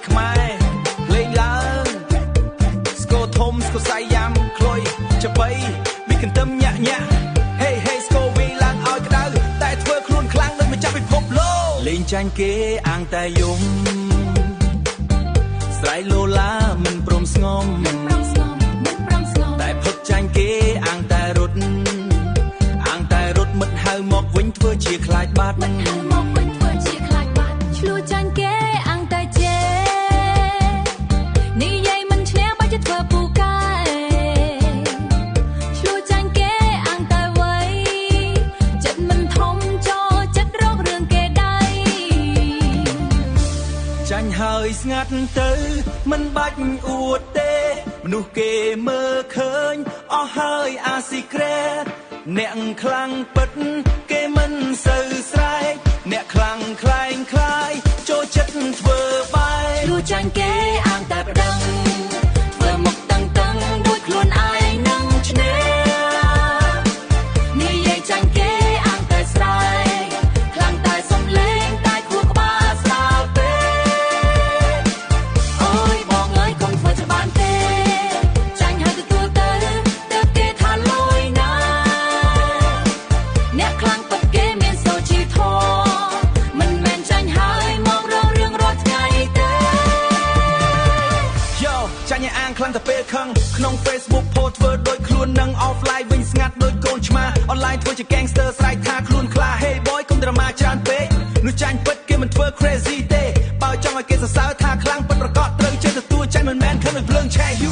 ខ្មែរលេងឡើងស្គរធំស្គរសាយយ៉ាំក្លុយច្បីមីកន្ទឹមញាក់ញាក់ហេហេស្គរវីឡើងឲ្យក្តៅតែធ្វើខ្លួនខ្លាំងដូចម្ចាស់ពិភពលោកលេងចាញ់គេអាងតែយំស្រ័យឡូឡាមិនព្រមស្ងំតែផឹកចាញ់គេអាងតែរត់មិនហៅមកវិញធ្វើជាខ្លាចបាត់ឆ្លួចាញ់គេអាងតែជេនិយាយមិនឈ្នះបើจะធ្វើពូកែឆ្លួចាញ់គេអាងតែវ័យចិត្តមិនធំចូលចិត្តរករឿងគេដៃចាញ់ហើយស្ងាត់ទៅមិនបាច់អួតទេមនុស្សគេមើលឃើញអស់ហើយអាស៊ីក្រែអ្នកខ្លាំងពិតគេមិនសូវស្រែកអ្នកខ្លាំងខ្លែងខ្លាយចូលចិត្តធ្វើបែបលួចចាញ់គេអាងតែប្តឹងធ្វើមុខតឹងដូចខ្លួនឯងនឹងឈ្នះនិយាយចាញ់គេអាងតែស្រែកខ្លាំងតែសំលេងតែខួរក្បាលស្ដាប់ពេកអូយបងអើយកុំធ្វើច្បាស់ទេចាញ់ហើយទទួលទៅគេថាលយណាអ្នកខ្លាំងពិតគេមានសូជីធម៌មិនមែនចាញ់ហើយមករងរឿងរាល់ថ្ងៃទេយោចាញ់ឲ្យអាងខ្លាំងតែពេលខឹងក្នុង Facebook ផូតធ្វើដូចខ្លួននឹង offline វិញស្ងាត់ដូចកូនឆ្មា online ធ្វើជា gangster ស្រែកថាខ្លួនខ្លា Hey boy កុំ드라마ច្រើនពេកនោះចាញ់ពិតគេមិនធ្វើ crazy ទេបើចង់ឲ្យគេសរសើរថាខ្លាំងពិតប្រកបត្រូវចេះទទួលចាញ់មិនមែនខឹងដូចភ្លើងឆេះ you